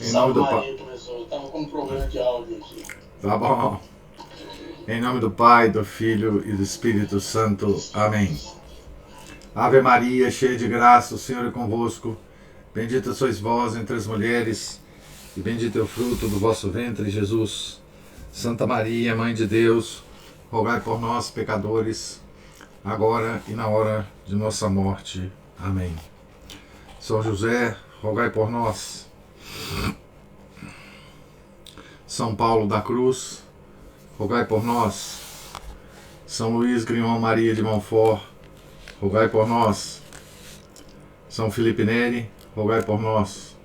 Em nome do Pai. Professor, eu estava com um problema de áudio aqui. Tá bom. Em nome do Pai, do Filho e do Espírito Santo. Amém. Ave Maria, cheia de graça, o Senhor é convosco. Bendita sois vós entre as mulheres, e bendito é o fruto do vosso ventre, Jesus. Santa Maria, Mãe de Deus, rogai por nós, pecadores, agora e na hora de nossa morte. Amém. São José, rogai por nós. São Paulo da Cruz, rogai por nós. São Luís Grignon Maria de Montfort, rogai por nós. São Felipe Neri, rogai por nós.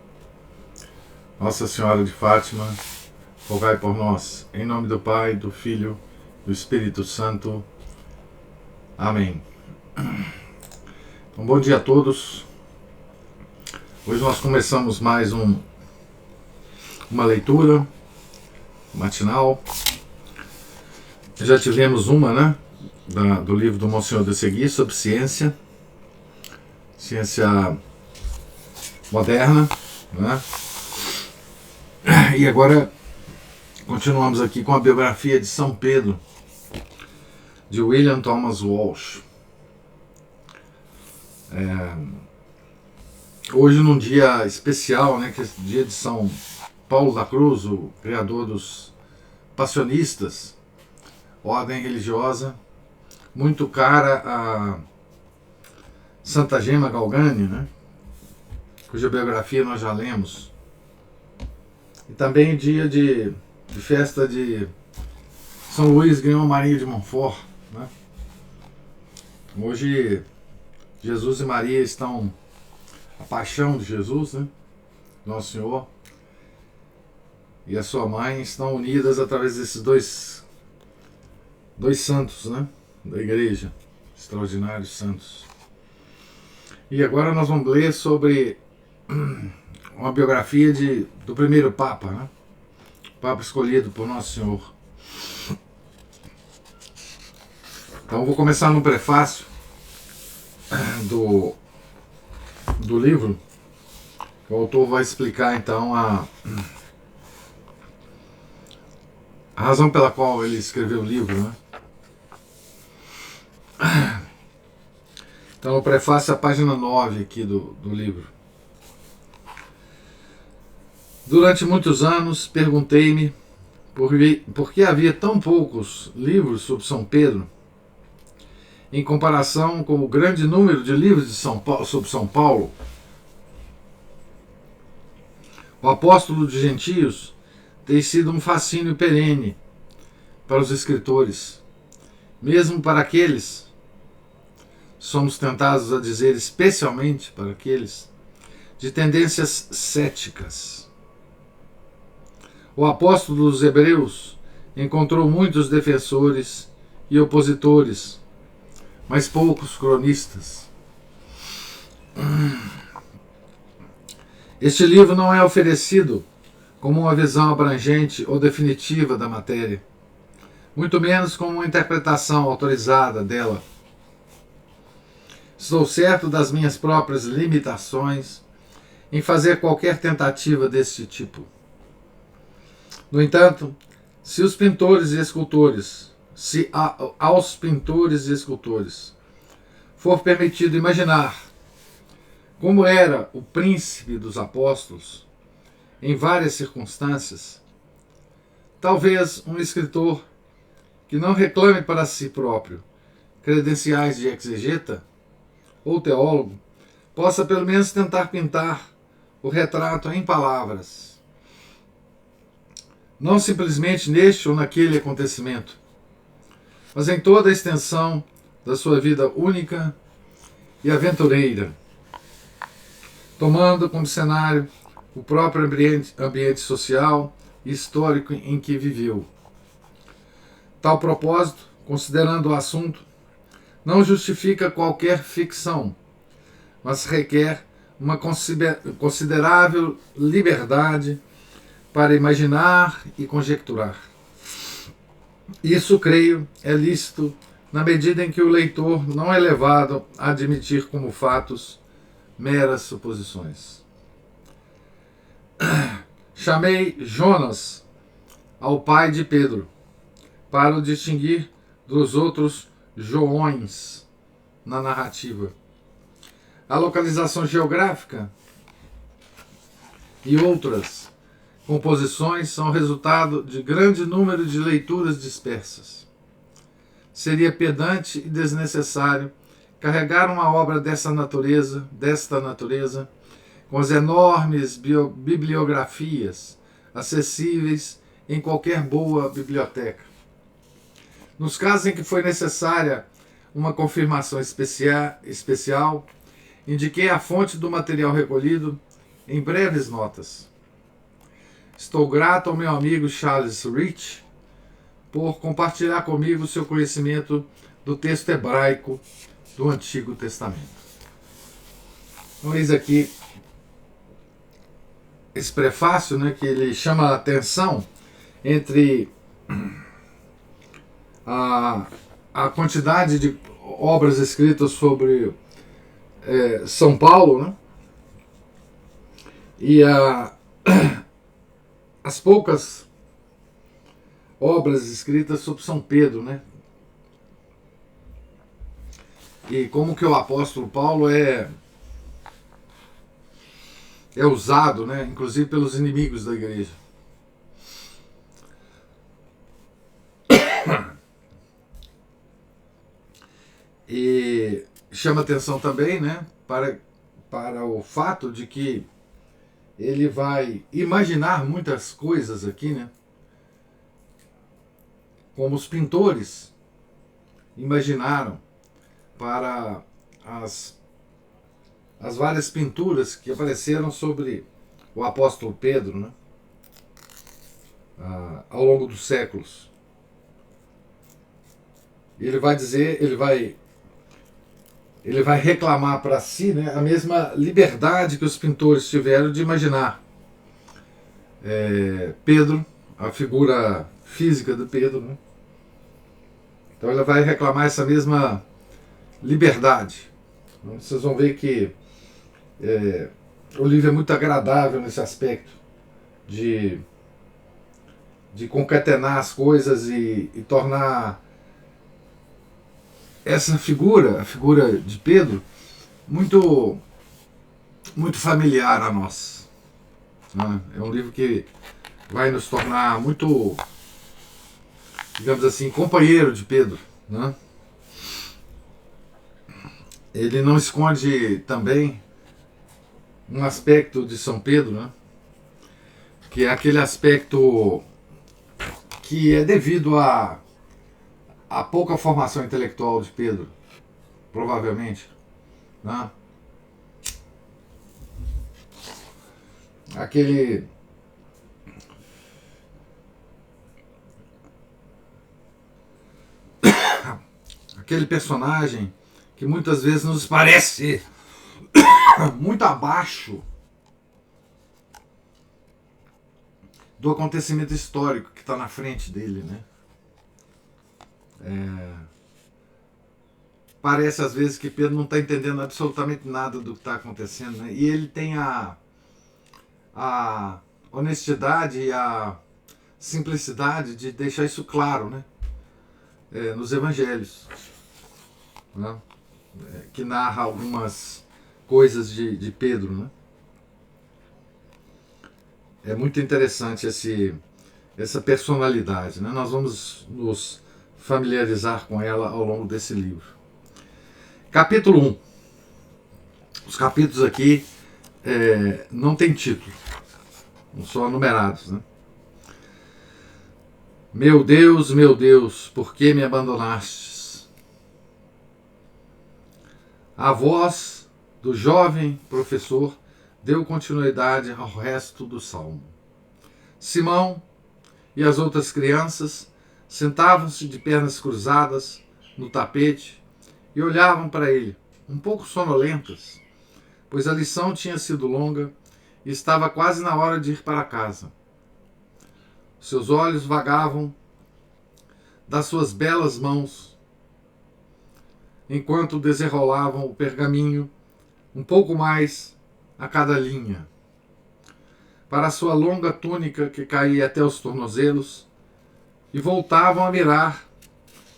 Nossa Senhora de Fátima, rogai por nós. Em nome do Pai, do Filho, do Espírito Santo. Amém. Então, bom dia a todos. Hoje nós começamos mais uma leitura matinal. Já tivemos uma, né? Do livro do Monsenhor de Segui sobre ciência moderna, né? E agora continuamos aqui com a biografia de São Pedro, de William Thomas Walsh. Hoje, num dia especial, né, que é o dia de São Paulo da Cruz, o criador dos passionistas, ordem religiosa muito cara a Santa Gema Galgani, né, cuja biografia nós já lemos. E também dia de festa de São Luís Grignon Maria de Montfort, né? Hoje Jesus e Maria estão, a paixão de Jesus, né, Nosso Senhor, e a sua mãe estão unidas através desses dois santos, né, da igreja, extraordinários santos. E agora nós vamos ler sobre uma biografia do primeiro Papa, né, Papa escolhido por Nosso Senhor. Então vou começar no prefácio do livro. O autor vai explicar então a razão pela qual ele escreveu o livro, né? Então no prefácio, a página 9 aqui do livro. Durante muitos anos perguntei-me por que havia tão poucos livros sobre São Pedro em comparação com o grande número de livros sobre São Paulo. O apóstolo de gentios tem sido um fascínio perene para os escritores, mesmo para aqueles, somos tentados a dizer especialmente para aqueles, de tendências céticas. O apóstolo dos Hebreus encontrou muitos defensores e opositores, mas poucos cronistas. Este livro não é oferecido como uma visão abrangente ou definitiva da matéria, muito menos como uma interpretação autorizada dela. Estou certo das minhas próprias limitações em fazer qualquer tentativa deste tipo. No entanto, se aos pintores e escultores for permitido imaginar como era o príncipe dos apóstolos em várias circunstâncias, talvez um escritor que não reclame para si próprio credenciais de exegeta ou teólogo possa pelo menos tentar pintar o retrato em palavras, não simplesmente neste ou naquele acontecimento, mas em toda a extensão da sua vida única e aventureira, tomando como cenário o próprio ambiente social e histórico em que viveu. Tal propósito, considerando o assunto, não justifica qualquer ficção, mas requer uma considerável liberdade para imaginar e conjecturar. Isso, creio, é lícito na medida em que o leitor não é levado a admitir como fatos meras suposições. Chamei Jonas ao pai de Pedro, para o distinguir dos outros Joões na narrativa. A localização geográfica e outras composições são resultado de grande número de leituras dispersas. Seria pedante e desnecessário carregar uma obra desta natureza, com as enormes bibliografias acessíveis em qualquer boa biblioteca. Nos casos em que foi necessária uma confirmação especial, indiquei a fonte do material recolhido em breves notas. Estou grato ao meu amigo Charles Rich por compartilhar comigo seu conhecimento do texto hebraico do Antigo Testamento. Então, eis aqui esse prefácio, né, que ele chama a atenção entre a quantidade de obras escritas sobre São Paulo, né, e as poucas obras escritas sobre São Pedro, né? E como que o apóstolo Paulo é usado, né, inclusive pelos inimigos da igreja. E chama atenção também, né, para o fato de que ele vai imaginar muitas coisas aqui, né, como os pintores imaginaram para as várias pinturas que apareceram sobre o apóstolo Pedro, né, ao longo dos séculos. Ele vai dizer, ele vai reclamar para si, né, a mesma liberdade que os pintores tiveram de imaginar Pedro, a figura física de Pedro, né? Então ele vai reclamar essa mesma liberdade. Vocês vão ver que o livro é muito agradável nesse aspecto de concatenar as coisas e tornar essa figura, a figura de Pedro, muito, muito familiar a nós. É um livro que vai nos tornar muito, digamos assim, companheiro de Pedro, né? Ele não esconde também um aspecto de São Pedro, né, que é aquele aspecto que é devido à pouca formação intelectual de Pedro, provavelmente, né? Aquele personagem que muitas vezes nos parece muito abaixo do acontecimento histórico que está na frente dele, né? Parece às vezes que Pedro não está entendendo absolutamente nada do que está acontecendo, né? E ele tem a honestidade e a simplicidade de deixar isso claro, né? Nos evangelhos, né? Que narra algumas coisas de Pedro, né? É muito interessante essa personalidade, né? Nós vamos nos familiarizar com ela ao longo desse livro. Capítulo 1. Os capítulos aqui não tem título, não são numerados, né? Meu Deus, por que me abandonastes? A voz do jovem professor deu continuidade ao resto do salmo. Simão e as outras crianças sentavam-se de pernas cruzadas no tapete e olhavam para ele, um pouco sonolentas, pois a lição tinha sido longa e estava quase na hora de ir para casa. Seus olhos vagavam das suas belas mãos, enquanto desenrolavam o pergaminho um pouco mais a cada linha. para a sua longa túnica que caía até os tornozelos e voltavam a mirar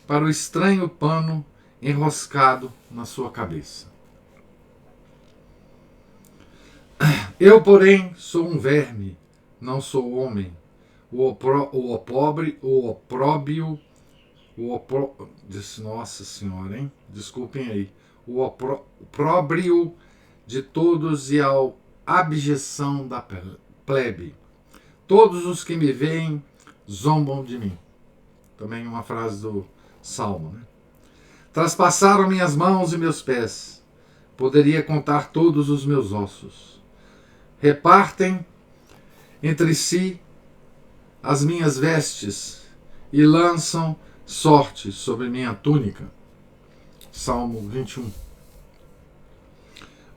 para o estranho pano enroscado na sua cabeça. Eu, porém, sou um verme, não sou homem. Nossa Senhora, hein? Desculpem aí. O opróbrio de todos e a abjeção da plebe. Todos os que me veem zombam de mim. Também uma frase do Salmo, né? Traspassaram minhas mãos e meus pés. Poderia contar todos os meus ossos. Repartem entre si as minhas vestes e lançam sorte sobre minha túnica. Salmo 21.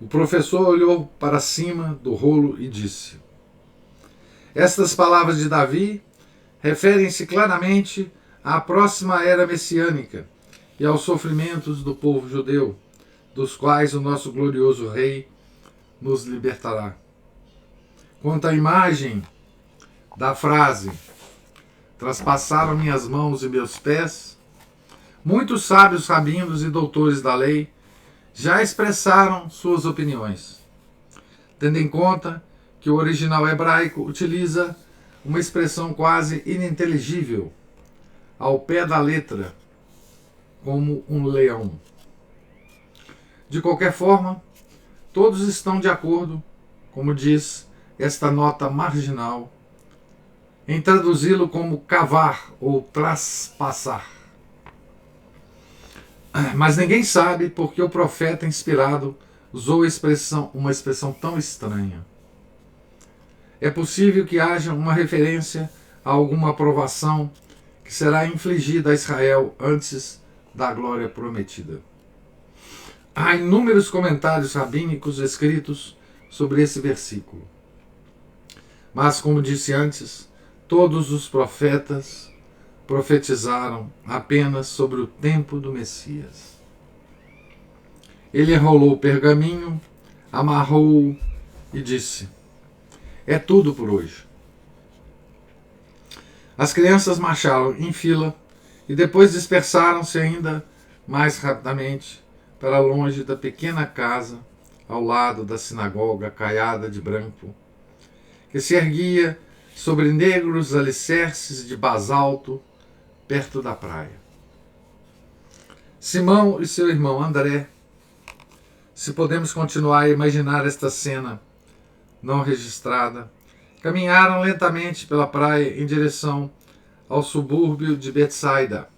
O professor olhou para cima do rolo e disse: estas palavras de Davi referem-se claramente à próxima era messiânica e aos sofrimentos do povo judeu, dos quais o nosso glorioso rei nos libertará. Quanto à imagem da frase traspassaram minhas mãos e meus pés, muitos sábios rabinos e doutores da lei já expressaram suas opiniões, tendo em conta que o original hebraico utiliza uma expressão quase ininteligível, ao pé da letra, como um leão. De qualquer forma, todos estão de acordo, como diz esta nota marginal, em traduzi-lo como cavar ou traspassar. Mas ninguém sabe por que o profeta inspirado usou uma expressão tão estranha. É possível que haja uma referência a alguma provação que será infligida a Israel antes da glória prometida. Há inúmeros comentários rabínicos escritos sobre esse versículo. Mas, como disse antes, todos os profetas profetizaram apenas sobre o tempo do Messias. Ele enrolou o pergaminho, amarrou-o e disse: é tudo por hoje. As crianças marcharam em fila e depois dispersaram-se ainda mais rapidamente para longe da pequena casa ao lado da sinagoga caiada de branco, que se erguia sobre negros alicerces de basalto perto da praia. Simão e seu irmão André, se podemos continuar a imaginar esta cena não registrada, caminharam lentamente pela praia em direção ao subúrbio de Betsaida,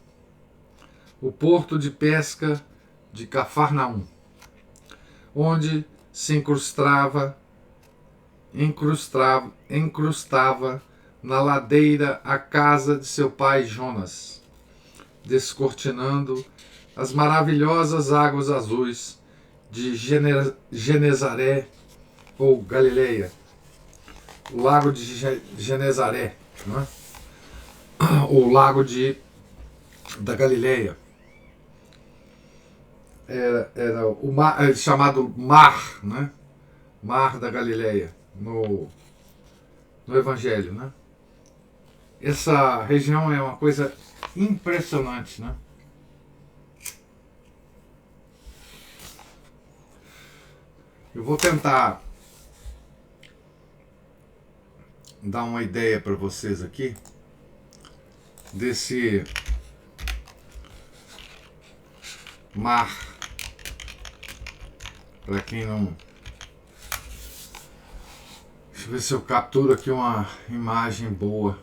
o porto de pesca de Cafarnaum, onde se incrustava na ladeira a casa de seu pai Jonas, descortinando as maravilhosas águas azuis de Genezaré ou Galileia, o lago de Genezaré, não é? O lago da Galileia. Era o mar, chamado Mar, né? Mar da Galileia, no Evangelho, né? Essa região é uma coisa impressionante, né? Eu vou tentar dar uma ideia para vocês aqui desse mar, para quem não... Deixa eu ver se eu capturo aqui uma imagem boa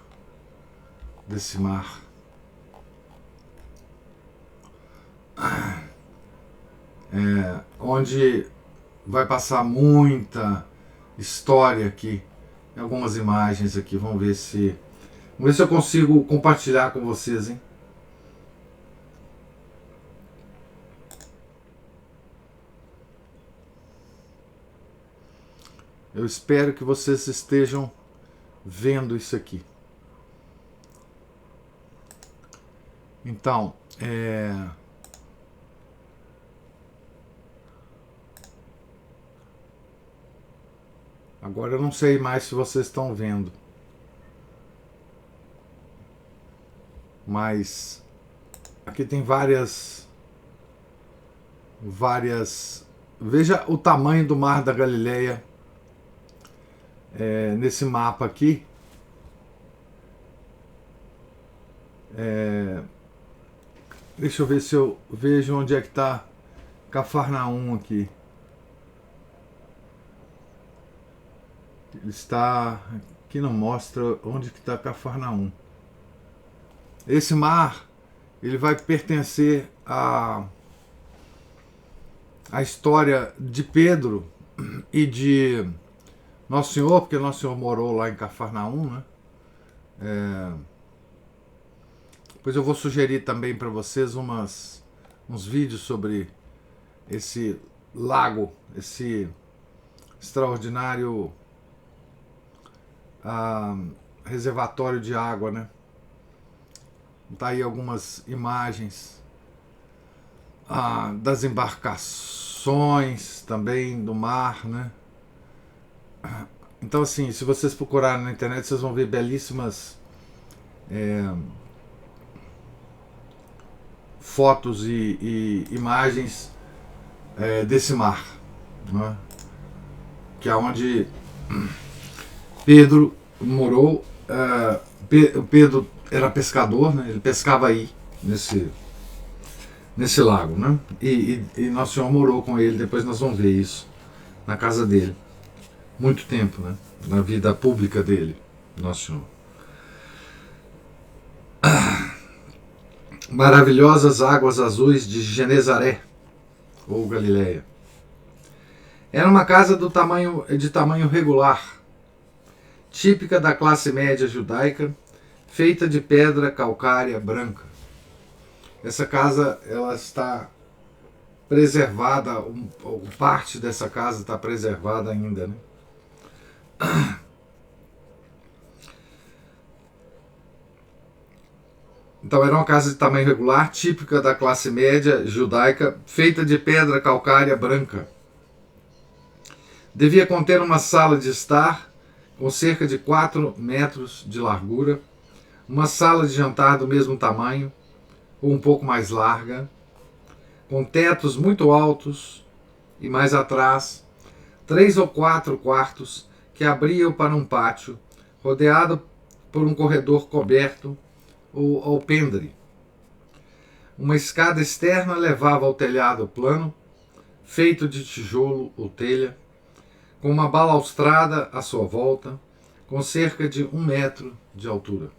desse mar. Onde vai passar muita história aqui, algumas imagens aqui. Vamos ver se eu consigo compartilhar com vocês, hein? Eu espero que vocês estejam vendo isso aqui. Então, Agora eu não sei mais se vocês estão vendo. Mas aqui tem várias. Veja o tamanho do Mar da Galileia nesse mapa aqui. Deixa eu ver se eu vejo onde é que está Cafarnaum aqui. Ele está aqui, não mostra onde que está Cafarnaum. Esse mar, ele vai pertencer à história de Pedro e de Nosso Senhor, porque Nosso Senhor morou lá em Cafarnaum, né? Depois eu vou sugerir também para vocês uns vídeos sobre esse lago, esse extraordinário reservatório de água, né? Tá aí algumas imagens das embarcações também do mar, né? Então, assim, se vocês procurarem na internet, vocês vão ver belíssimas fotos e imagens desse mar, né? Que é onde Pedro morou. Pedro era pescador, né? Ele pescava aí nesse lago, né? E Nosso Senhor morou com ele. Depois nós vamos ver isso na casa dele. Muito tempo, né? Na vida pública dele, Nosso Senhor. Maravilhosas águas azuis de Genezaré, ou Galileia. Era uma casa de tamanho regular, típica da classe média judaica, feita de pedra calcária branca. Essa casa, ela está preservada, parte dessa casa está preservada ainda, né? Então era uma casa de tamanho regular, típica da classe média judaica, feita de pedra calcária branca. Devia conter uma sala de estar com cerca de 4 metros de largura, uma sala de jantar do mesmo tamanho, ou um pouco mais larga, com tetos muito altos e mais atrás, 3 ou 4 quartos que abriam para um pátio, rodeado por um corredor coberto ou alpendre. Uma escada externa levava ao telhado plano, feito de tijolo ou telha, com uma balaustrada à sua volta, com cerca de 1 metro de altura.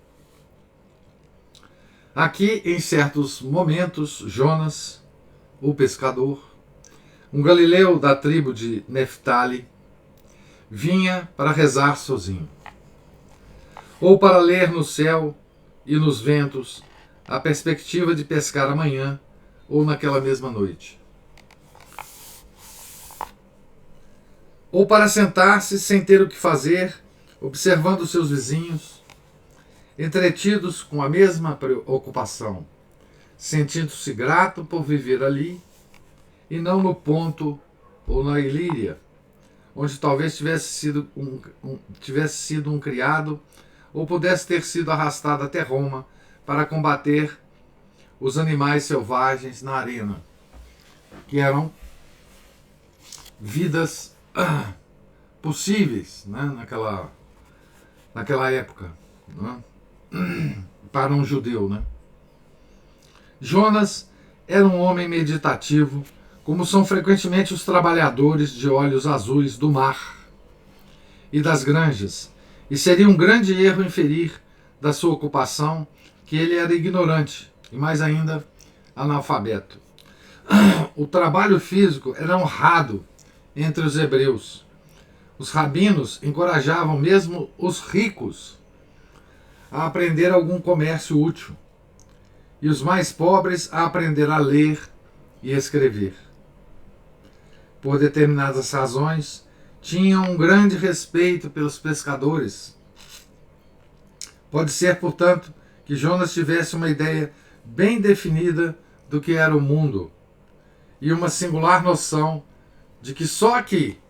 Aqui, em certos momentos, Jonas, o pescador, um galileu da tribo de Neftali, vinha para rezar sozinho, ou para ler no céu e nos ventos a perspectiva de pescar amanhã ou naquela mesma noite. Ou para sentar-se sem ter o que fazer, observando seus vizinhos, entretidos com a mesma preocupação, sentindo-se grato por viver ali e não no Ponto ou na Ilíria, onde talvez tivesse sido um criado ou pudesse ter sido arrastado até Roma para combater os animais selvagens na arena, que eram vidas possíveis, né, naquela época, né, para um judeu, né? Jonas era um homem meditativo, como são frequentemente os trabalhadores de olhos azuis do mar e das granjas, e seria um grande erro inferir da sua ocupação que ele era ignorante e, mais ainda, analfabeto. O trabalho físico era honrado entre os hebreus. Os rabinos encorajavam mesmo os ricos a aprender algum comércio útil e os mais pobres a aprender a ler e escrever. Por determinadas razões, tinham um grande respeito pelos pescadores. Pode ser, portanto, que Jonas tivesse uma ideia bem definida do que era o mundo e uma singular noção de que só aqui,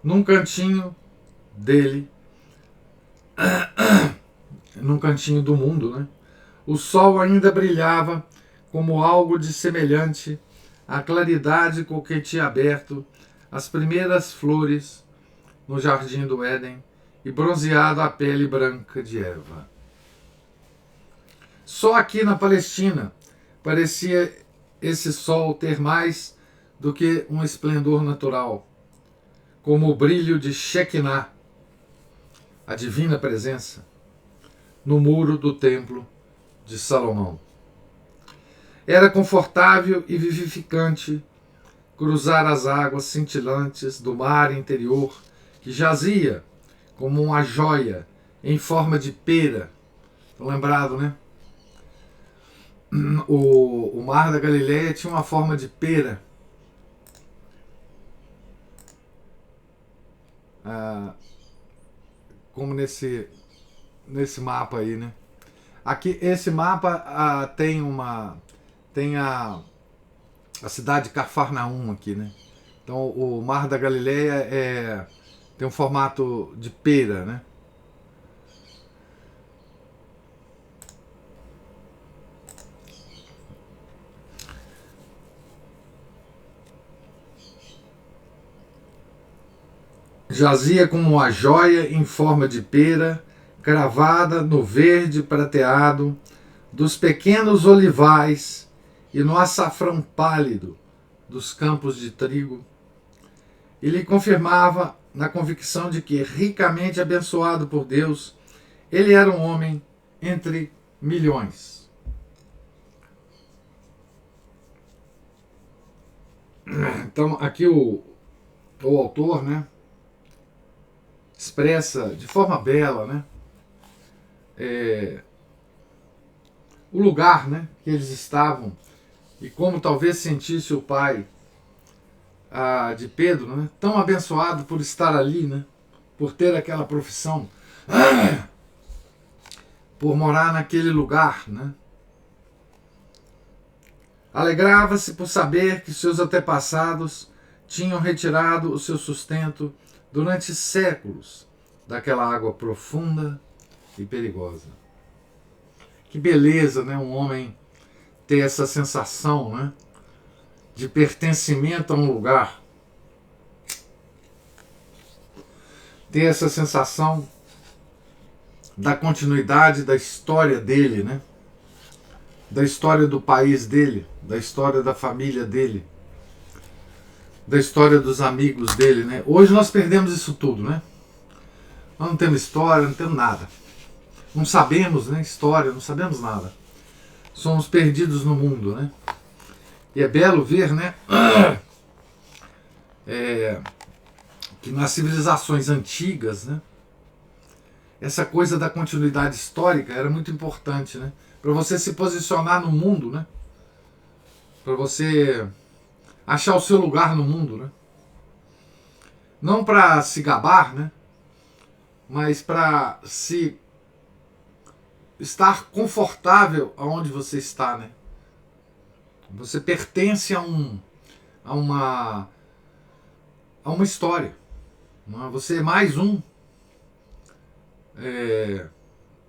num cantinho dele, num cantinho do mundo, né? O sol ainda brilhava como algo de semelhante à claridade com que tinha aberto as primeiras flores no jardim do Éden e bronzeado a pele branca de Eva. Só aqui na Palestina parecia esse sol ter mais do que um esplendor natural, como o brilho de Shekinah, a divina presença, no muro do templo de Salomão. Era confortável e vivificante cruzar as águas cintilantes do mar interior, que jazia como uma joia em forma de pera. Estão lembrados, né? O mar da Galileia tinha uma forma de pera. Como nesse mapa aí, né? Aqui, esse mapa tem a cidade de Cafarnaum aqui, né? Então o Mar da Galileia tem um formato de pera, né? Jazia como uma joia em forma de pera, cravada no verde prateado dos pequenos olivais e no açafrão pálido dos campos de trigo. E lhe confirmava na convicção de que, ricamente abençoado por Deus, ele era um homem entre milhões. Então, aqui o autor, né, expressa de forma bela, né, o lugar, né, que eles estavam e como talvez sentisse o pai de Pedro, né, tão abençoado por estar ali, né, por ter aquela profissão, por morar naquele lugar, né. Alegrava-se por saber que seus antepassados tinham retirado o seu sustento durante séculos daquela água profunda e perigosa. Que beleza, né? Um homem ter essa sensação, né, de pertencimento a um lugar. Ter essa sensação da continuidade da história dele, né? Da história do país dele, da história da família dele, da história dos amigos dele, né? Hoje nós perdemos isso tudo, né? Nós não temos história, não temos nada. Não sabemos, né, história, não sabemos nada. Somos perdidos no mundo, né? E é belo ver, né, que nas civilizações antigas, né, essa coisa da continuidade histórica era muito importante, né? Para você se posicionar no mundo, né? Para você achar o seu lugar no mundo, né? Não para se gabar, né? Mas para se estar confortável aonde você está, né? Você pertence a uma história. Você é mais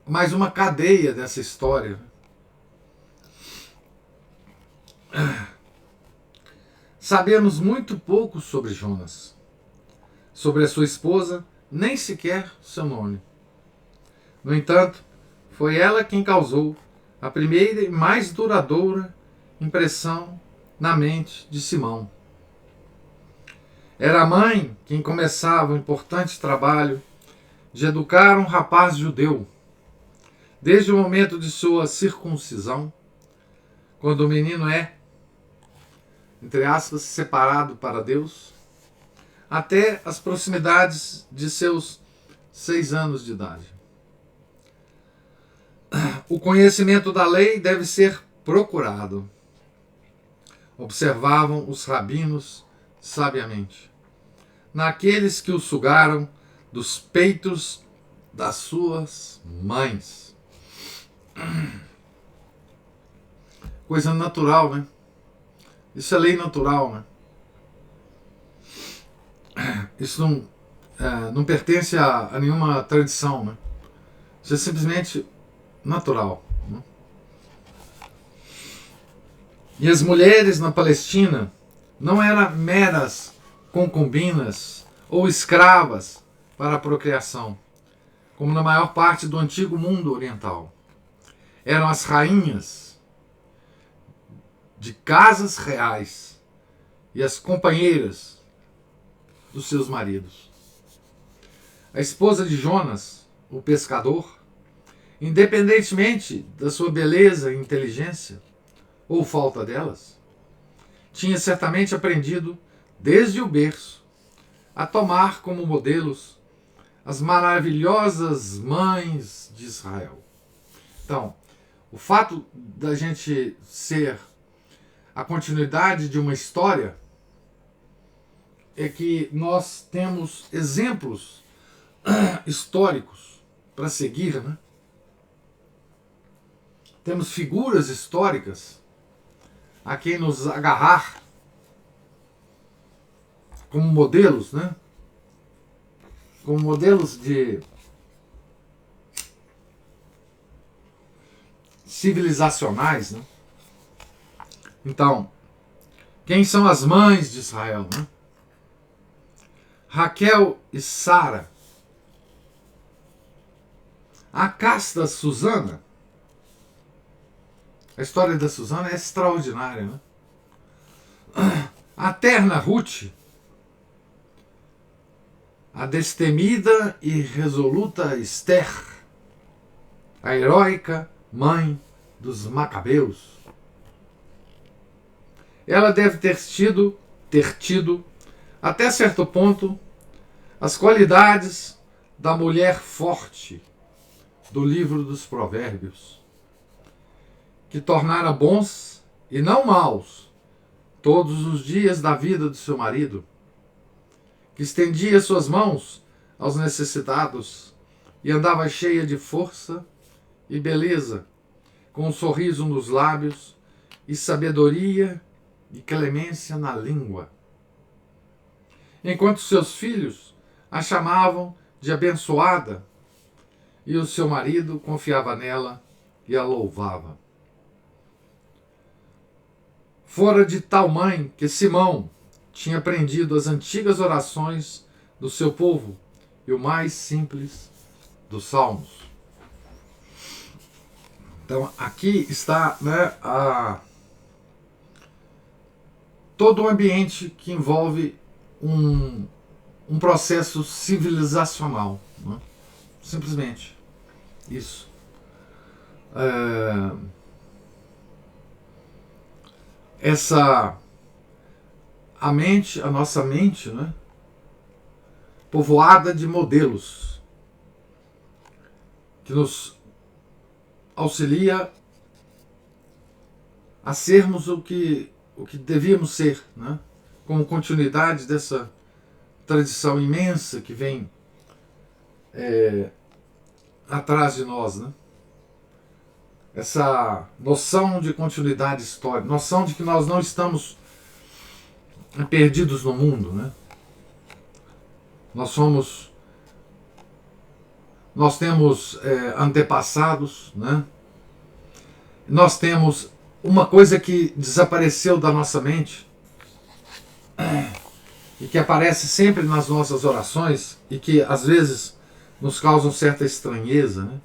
mais uma cadeia dessa história. Sabemos muito pouco sobre Jonas, sobre a sua esposa, nem sequer seu nome. No entanto, foi ela quem causou a primeira e mais duradoura impressão na mente de Simão. Era a mãe quem começava o importante trabalho de educar um rapaz judeu, desde o momento de sua circuncisão, quando o menino é, entre aspas, separado para Deus, até as proximidades de seus 6 anos de idade. O conhecimento da lei deve ser procurado, observavam os rabinos sabiamente, naqueles que o sugaram dos peitos das suas mães. Coisa natural, né? Isso é lei natural, né? Isso não pertence a nenhuma tradição, né? Isso é simplesmente natural, né? E as mulheres na Palestina não eram meras concubinas ou escravas para a procriação, como na maior parte do antigo mundo oriental. Eram as rainhas de casas reais e as companheiras dos seus maridos. A esposa de Jonas, o pescador, independentemente da sua beleza e inteligência, ou falta delas, tinha certamente aprendido, desde o berço, a tomar como modelos as maravilhosas mães de Israel. Então, o fato da gente ser a continuidade de uma história é que nós temos exemplos históricos para seguir, né? Temos figuras históricas a quem nos agarrar como modelos, né? Como modelos de civilizacionais, né? Então, quem são as mães de Israel, né? Raquel e Sara. A casta Susana. A história da Susana é extraordinária, né? A terna Ruth. A destemida e resoluta Esther. A heróica mãe dos Macabeus. Ela deve ter tido, até certo ponto, as qualidades da mulher forte do livro dos Provérbios, que tornara bons e não maus todos os dias da vida do seu marido, que estendia suas mãos aos necessitados e andava cheia de força e beleza, com um sorriso nos lábios e sabedoria e clemência na língua. Enquanto seus filhos a chamavam de abençoada e o seu marido confiava nela e a louvava. Fora de tal mãe que Simão tinha aprendido as antigas orações do seu povo e o mais simples dos salmos. Então aqui está, né, todo o ambiente que envolve um processo civilizacional, né? Simplesmente isso. A nossa mente, né, povoada de modelos que nos auxilia a sermos o que devíamos ser, né, como continuidade dessa tradição imensa que vem atrás de nós, né? Essa noção de continuidade histórica, noção de que nós não estamos perdidos no mundo, né? Nós temos antepassados, né? Nós temos uma coisa que desapareceu da nossa mente e que aparece sempre nas nossas orações e que às vezes nos causam certa estranheza, né?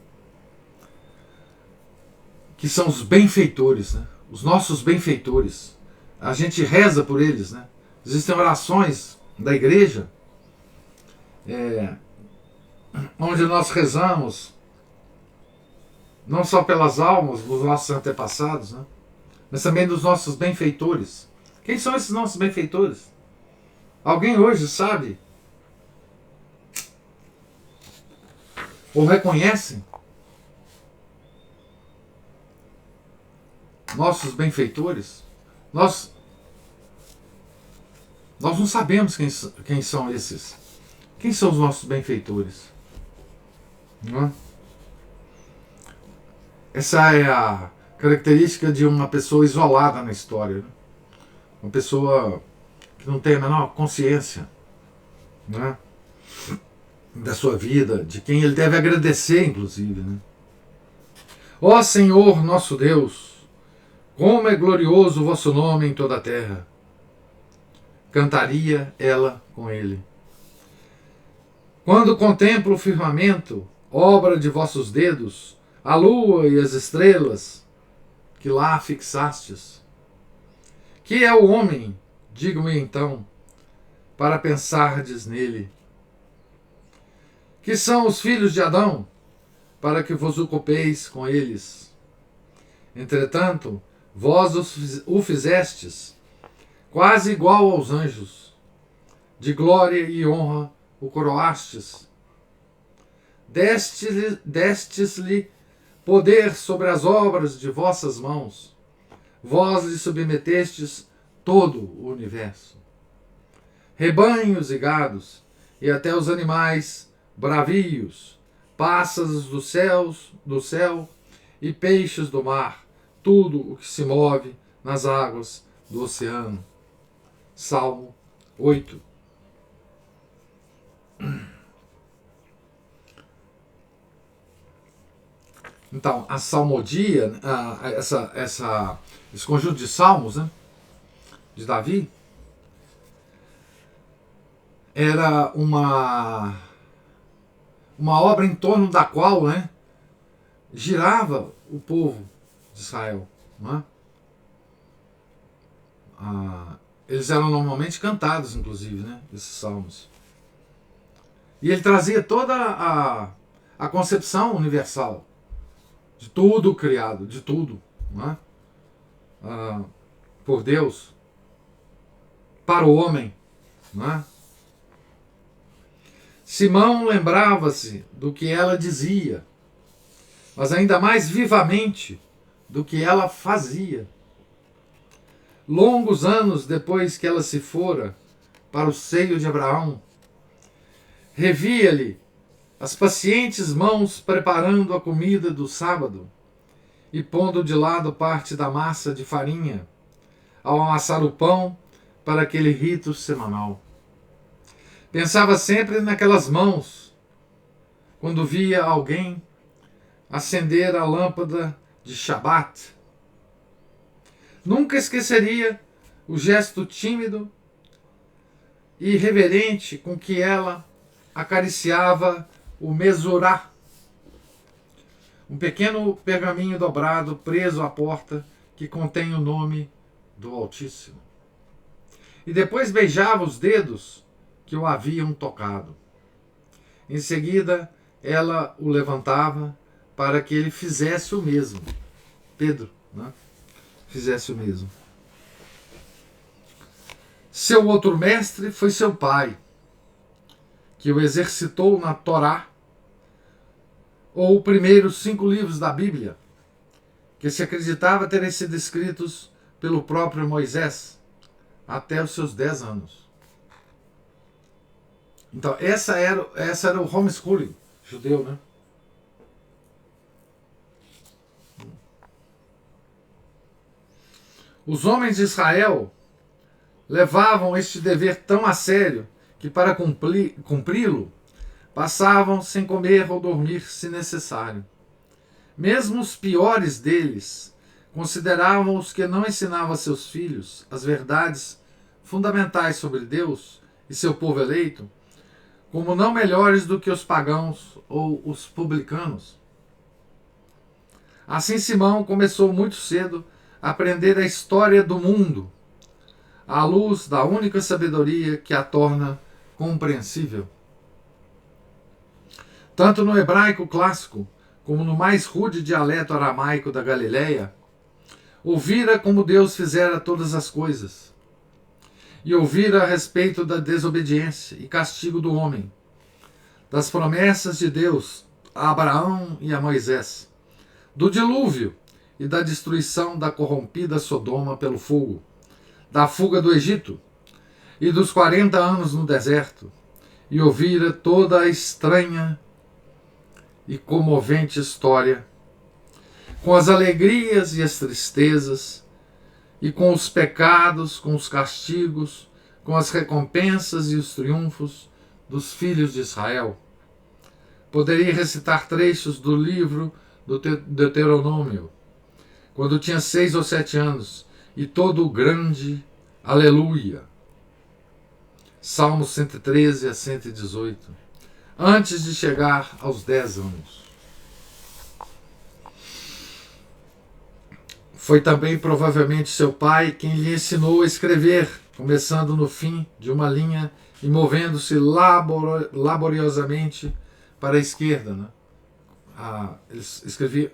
Que são os benfeitores, né? Os nossos benfeitores. A gente reza por eles, né? Existem orações da igreja onde nós rezamos não só pelas almas dos nossos antepassados, né? Mas também dos nossos benfeitores. Quem são esses nossos benfeitores? Alguém hoje sabe? Ou reconhece nossos benfeitores? Nós não sabemos quem são esses. Quem são os nossos benfeitores? Não é? Essa é a característica de uma pessoa isolada na história, né? Uma pessoa que não tem a menor consciência, né? da sua vida, de quem ele deve agradecer, inclusive, né? Ó Senhor nosso Deus, como é glorioso o vosso nome em toda a terra. Cantaria ela com ele. Quando contemplo o firmamento, obra de vossos dedos, a lua e as estrelas que lá fixastes. Que é o homem, digo-me então, para pensardes nele? Que são os filhos de Adão, para que vos ocupeis com eles? Entretanto, vós o fizestes, quase igual aos anjos, de glória e honra o coroastes. Destes-lhe poder sobre as obras de vossas mãos. Vós lhe submetestes todo o universo. Rebanhos e gados, e até os animais bravios, pássaros do céu e peixes do mar, tudo o que se move nas águas do oceano. Salmo 8. Então, a salmodia, esse conjunto de salmos, né, de Davi, era uma obra em torno da qual, né, girava o povo de Israel. Né? Eles eram normalmente cantados, inclusive, né, esses salmos. E ele trazia toda a concepção universal de tudo criado, de tudo, né? Por Deus, para o homem. Né? Simão lembrava-se do que ela dizia, mas ainda mais vivamente do que ela fazia. Longos anos depois que ela se fora para o seio de Abraão, revia-lhe as pacientes mãos preparando a comida do sábado e pondo de lado parte da massa de farinha ao amassar o pão para aquele rito semanal. Pensava sempre naquelas mãos quando via alguém acender a lâmpada de Shabat. Nunca esqueceria o gesto tímido e reverente com que ela acariciava o Mesorá, um pequeno pergaminho dobrado preso à porta que contém o nome do Altíssimo. E depois beijava os dedos que o haviam tocado. Em seguida, ela o levantava para que ele fizesse o mesmo. Pedro, né? Fizesse o mesmo. Seu outro mestre foi seu pai, que o exercitou na Torá, ou os primeiros 5 livros da Bíblia, que se acreditava terem sido escritos pelo próprio Moisés, até os seus 10 anos. Então, essa era o homeschooling judeu, né? Os homens de Israel levavam este dever tão a sério que, para cumpri-lo, passavam sem comer ou dormir, se necessário. Mesmo os piores deles consideravam os que não ensinavam a seus filhos as verdades fundamentais sobre Deus e seu povo eleito como não melhores do que os pagãos ou os publicanos. Assim, Simão começou muito cedo a aprender a história do mundo, à luz da única sabedoria que a torna compreensível. Tanto no hebraico clássico, como no mais rude dialeto aramaico da Galileia, ouvira como Deus fizera todas as coisas, e ouvira a respeito da desobediência e castigo do homem, das promessas de Deus a Abraão e a Moisés, do dilúvio e da destruição da corrompida Sodoma pelo fogo, da fuga do Egito e dos 40 anos no deserto, e ouvira toda a estranha e comovente história, com as alegrias e as tristezas, e com os pecados, com os castigos, com as recompensas e os triunfos dos filhos de Israel. Poderia recitar trechos do livro do Deuteronômio, quando tinha 6 ou 7 anos, e todo o grande aleluia. Salmos 113 a 118, antes de chegar aos 10 anos. Foi também provavelmente seu pai quem lhe ensinou a escrever, começando no fim de uma linha e movendo-se laboriosamente para a esquerda. Né? Ele escrevia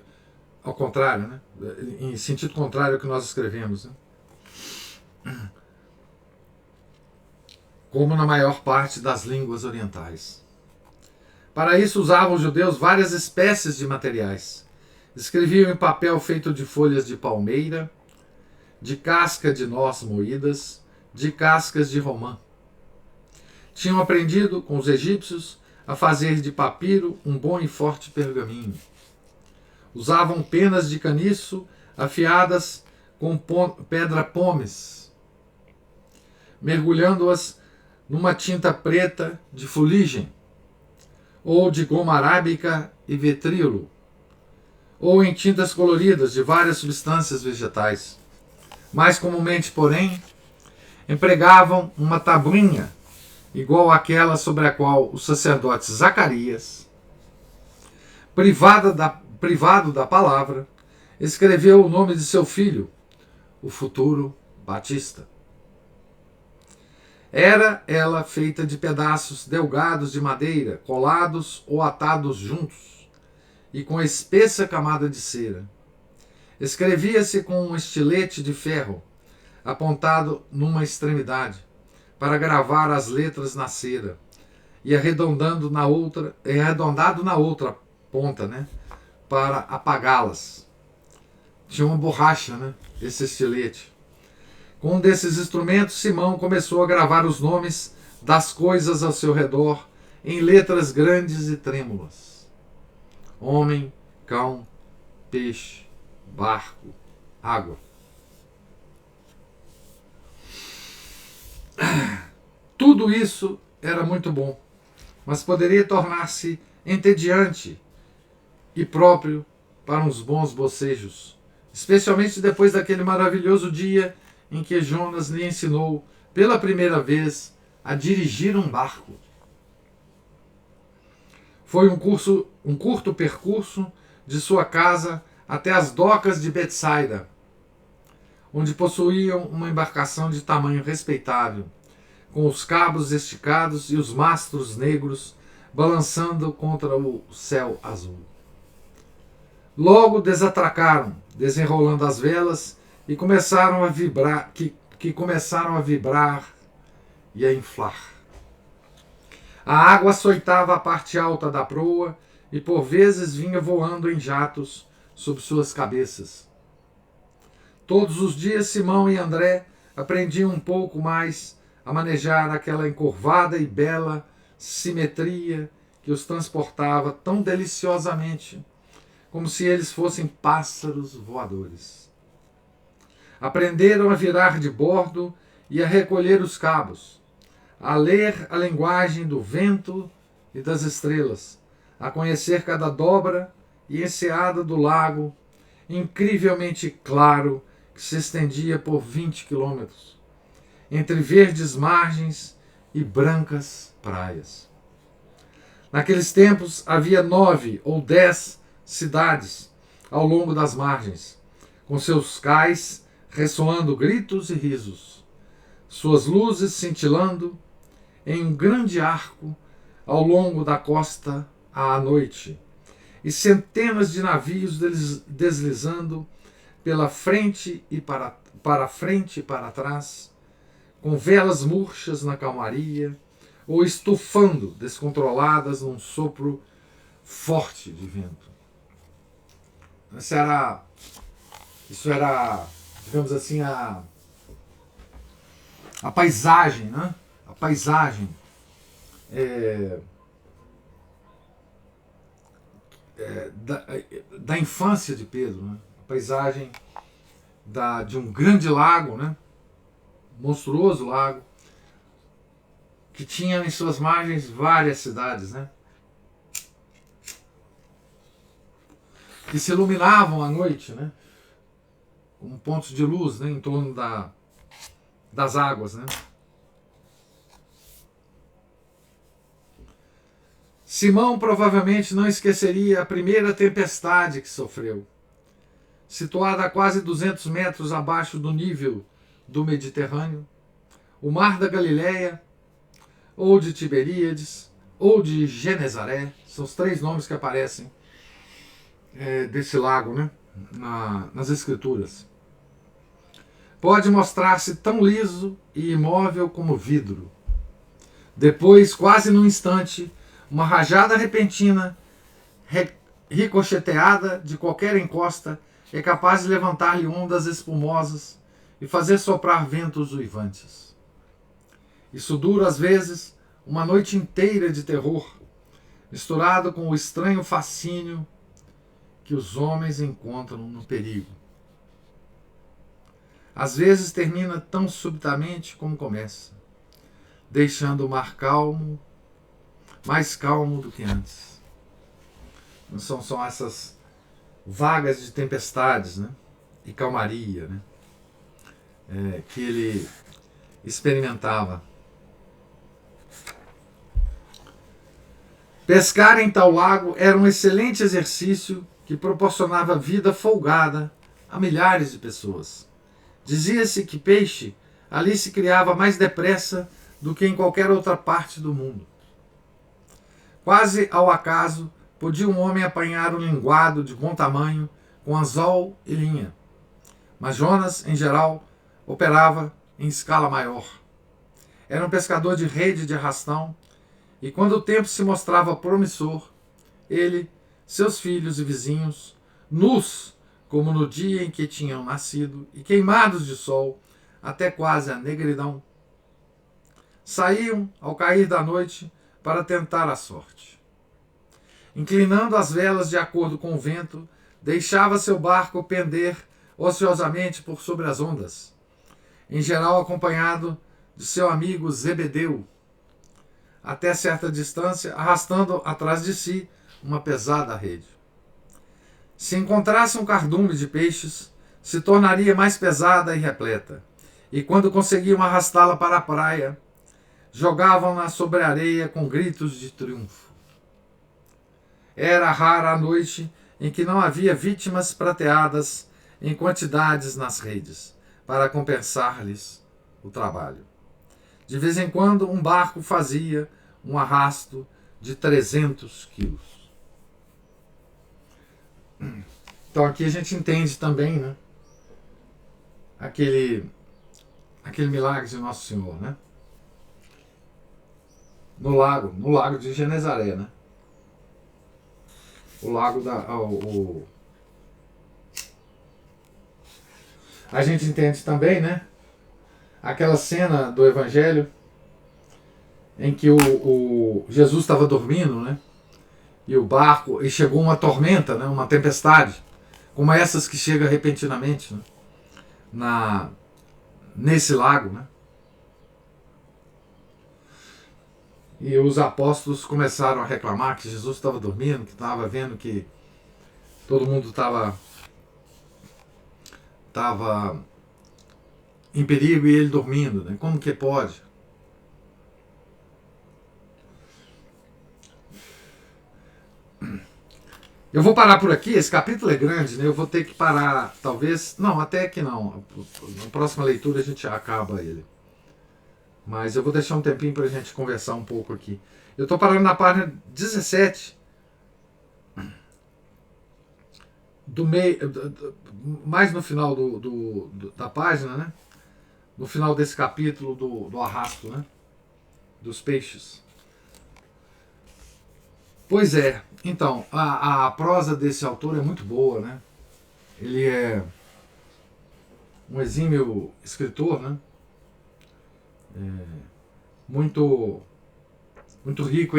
ao contrário, né? Em sentido contrário ao que nós escrevemos. Né? Como na maior parte das línguas orientais. Para isso usavam os judeus várias espécies de materiais. Escreviam em papel feito de folhas de palmeira, de casca de noz moídas, de cascas de romã. Tinham aprendido com os egípcios a fazer de papiro um bom e forte pergaminho. Usavam penas de caniço afiadas com pedra pómez, mergulhando-as numa tinta preta de fuligem, ou de goma arábica e vetrilo, ou em tintas coloridas de várias substâncias vegetais. Mais comumente, porém, empregavam uma tabuinha igual àquela sobre a qual o sacerdote Zacarias, privado da palavra, escreveu o nome de seu filho, o futuro Batista. Era ela feita de pedaços delgados de madeira, colados ou atados juntos, e com espessa camada de cera. Escrevia-se com um estilete de ferro, apontado numa extremidade, para gravar as letras na cera, e arredondado na outra ponta, né, para apagá-las. Tinha uma borracha, né, esse estilete. Com um desses instrumentos, Simão começou a gravar os nomes das coisas ao seu redor em letras grandes e trêmulas. Homem, cão, peixe, barco, água. Tudo isso era muito bom, mas poderia tornar-se entediante e próprio para uns bons bocejos, especialmente depois daquele maravilhoso dia em que Jonas lhe ensinou pela primeira vez a dirigir um barco. Foi um curto percurso de sua casa até as docas de Betsaida, onde possuíam uma embarcação de tamanho respeitável, com os cabos esticados e os mastros negros balançando contra o céu azul. Logo desatracaram, desenrolando as velas, e começaram a vibrar, que começaram a vibrar e a inflar. A água açoitava a parte alta da proa e por vezes vinha voando em jatos sobre suas cabeças. Todos os dias Simão e André aprendiam um pouco mais a manejar aquela encurvada e bela simetria que os transportava tão deliciosamente, como se eles fossem pássaros voadores. Aprenderam a virar de bordo e a recolher os cabos, a ler a linguagem do vento e das estrelas, a conhecer cada dobra e enseada do lago, incrivelmente claro, que se estendia por 20 quilômetros, entre verdes margens e brancas praias. Naqueles tempos havia 9 ou 10 cidades ao longo das margens, com seus cais ressoando gritos e risos, suas luzes cintilando em um grande arco ao longo da costa à noite, e centenas de navios deslizando pela frente e para frente e para trás, com velas murchas na calmaria, ou estufando descontroladas num sopro forte de vento. Isso era, digamos assim, a paisagem, né? A paisagem da infância de Pedro, né? A paisagem de um grande lago, né? Monstruoso lago, que tinha em suas margens várias cidades, né? Que se iluminavam à noite, né? Como pontos de luz, né? Em torno das águas, né? Simão provavelmente não esqueceria a primeira tempestade que sofreu. Situada a quase 200 metros abaixo do nível do Mediterrâneo, o Mar da Galileia, ou de Tiberíades, ou de Genezaré, são os três nomes que aparecem desse lago, né? Nas Escrituras. Pode mostrar-se tão liso e imóvel como vidro. Depois, quase num instante, uma rajada repentina, ricocheteada de qualquer encosta, é capaz de levantar-lhe ondas espumosas e fazer soprar ventos uivantes. Isso dura, às vezes, uma noite inteira de terror, misturado com o estranho fascínio que os homens encontram no perigo. Às vezes termina tão subitamente como começa, deixando o mar calmo, mais calmo do que antes. São essas vagas de tempestades, né? E calmaria, né? Que ele experimentava. Pescar em tal lago era um excelente exercício que proporcionava vida folgada a milhares de pessoas. Dizia-se que peixe ali se criava mais depressa do que em qualquer outra parte do mundo. Quase ao acaso, podia um homem apanhar um linguado de bom tamanho com anzol e linha. Mas Jonas, em geral, operava em escala maior. Era um pescador de rede de arrastão, e quando o tempo se mostrava promissor, ele, seus filhos e vizinhos, nus como no dia em que tinham nascido e queimados de sol até quase a negridão, saíam ao cair da noite para tentar a sorte. Inclinando as velas de acordo com o vento, deixava seu barco pender ociosamente por sobre as ondas, em geral acompanhado de seu amigo Zebedeu, até certa distância, arrastando atrás de si uma pesada rede. Se encontrasse um cardume de peixes, se tornaria mais pesada e repleta, e quando conseguiam arrastá-la para a praia, jogavam-na sobre a areia com gritos de triunfo. Era rara a noite em que não havia vítimas prateadas em quantidades nas redes, para compensar-lhes o trabalho. De vez em quando, um barco fazia um arrasto de 300 quilos. Então aqui a gente entende também, né, aquele milagre de Nosso Senhor, né? No lago de Genezaré, né? O lago A gente entende também, né, aquela cena do Evangelho em que o Jesus estava dormindo, né? E o barco, e chegou uma tormenta, né, uma tempestade, como essas que chega repentinamente, né, nesse lago, né? E os apóstolos começaram a reclamar que Jesus estava dormindo, que estava vendo que todo mundo estava em perigo e ele dormindo, né? Como que pode? Eu vou parar por aqui, esse capítulo é grande, né? Eu vou ter que parar, talvez... Não, até que não. Na próxima leitura a gente acaba ele. Mas eu vou deixar um tempinho para a gente conversar um pouco aqui. Eu estou parando na página 17. Mais no final da página, né? No final desse capítulo do arrasto, né? Dos peixes. Pois é, então, a prosa desse autor é muito boa, né? Ele é um exímio escritor, né? Muito rico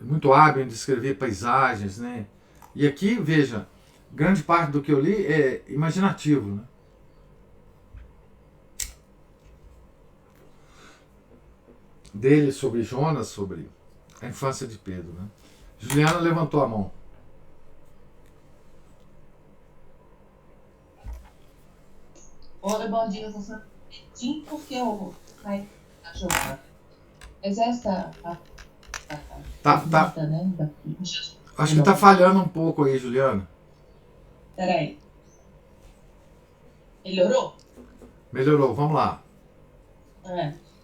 muito hábil em descrever paisagens, né? E aqui, veja, grande parte do que eu li é imaginativo, né? dele sobre Jonas, sobre a infância de Pedro, né? Juliana levantou a mão. Oi, bom dia, eu vou falar rapidinho porque eu vai ajudar. Mas essa Tá, né? acho que tá falhando um pouco aí, Juliana. Peraí. Melhorou? Melhorou, vamos lá.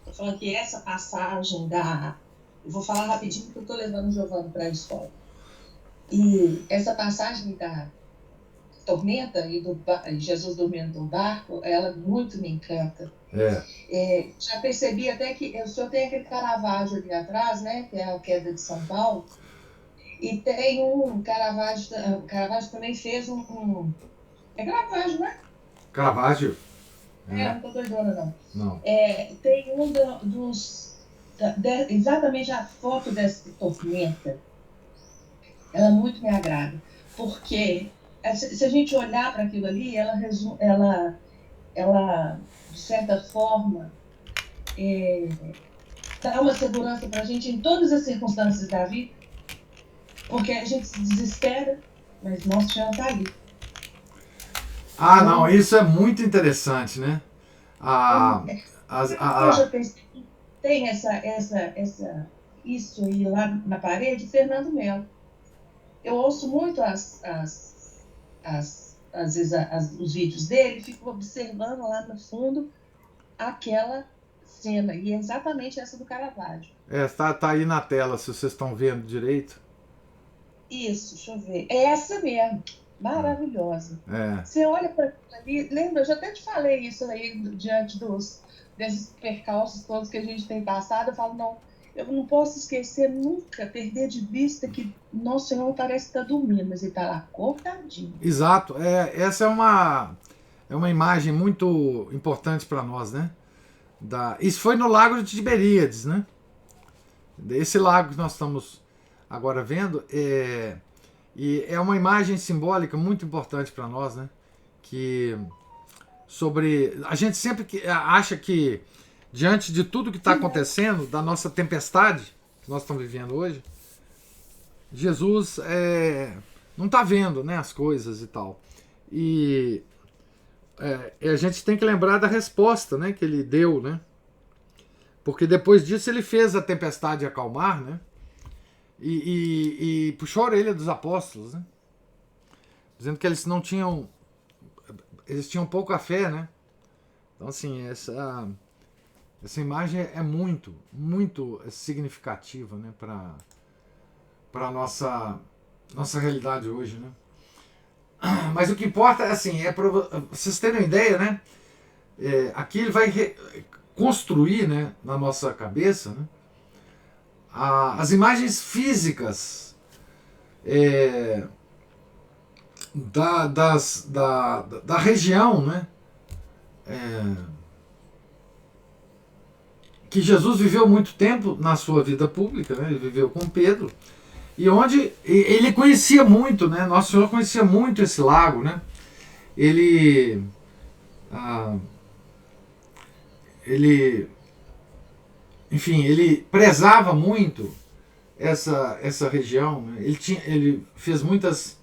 Tô falando que essa passagem da... Eu vou falar rapidinho porque eu tô levando o Giovanni para a escola. E essa passagem da tormenta e do Jesus dormindo no barco, ela muito me encanta. Já percebi até que o senhor tem aquele Caravaggio ali atrás, né, que é a queda de São Paulo, e tem um Caravaggio, o Caravaggio também fez é Caravaggio, né? Caravaggio? Não tô doidona, Não. tem exatamente a foto dessa tormenta, ela muito me agrada, porque se a gente olhar para aquilo ali, ela de certa forma, dá uma segurança para a gente em todas as circunstâncias da vida, porque a gente se desespera, mas nosso Senhor está ali. Não, isso é muito interessante, né? Eu já pensei que tem isso aí lá na parede, Fernando Melo. Eu ouço muito às vezes os vídeos dele, fico observando lá no fundo aquela cena, e é exatamente essa do Caravaggio. Tá aí na tela, se vocês estão vendo direito. Isso, deixa eu ver. É essa mesmo, maravilhosa. Você olha para ali, lembra, eu já até te falei isso aí, diante desses percalços todos que a gente tem passado, eu falo, não, eu não posso esquecer nunca, perder de vista que nosso Senhor parece estar dormindo, mas ele está lá acordadinho. Exato, essa é uma imagem muito importante para nós, né? Isso foi no Lago de Tiberíades, né? Esse lago que nós estamos agora vendo e é uma imagem simbólica muito importante para nós, né? Que a gente sempre acha que diante de tudo que está acontecendo, da nossa tempestade que nós estamos vivendo hoje, Jesus não está vendo, né, as coisas e tal. E a gente tem que lembrar da resposta, né, que ele deu, né? Porque depois disso ele fez a tempestade acalmar, né? E puxou a orelha dos apóstolos, né? Dizendo que eles tinham pouca fé, né? Então, assim, essa imagem é muito, muito significativa, né, para a nossa realidade hoje, né? Mas o que importa assim, para vocês terem uma ideia, né? Aqui ele vai construir, né, na nossa cabeça, né, as imagens físicas da região, né, que Jesus viveu muito tempo na sua vida pública, né, ele viveu com Pedro, e onde ele conhecia muito, né, Nosso Senhor conhecia muito esse lago, né, ele prezava muito essa região, né? Ele fez muitas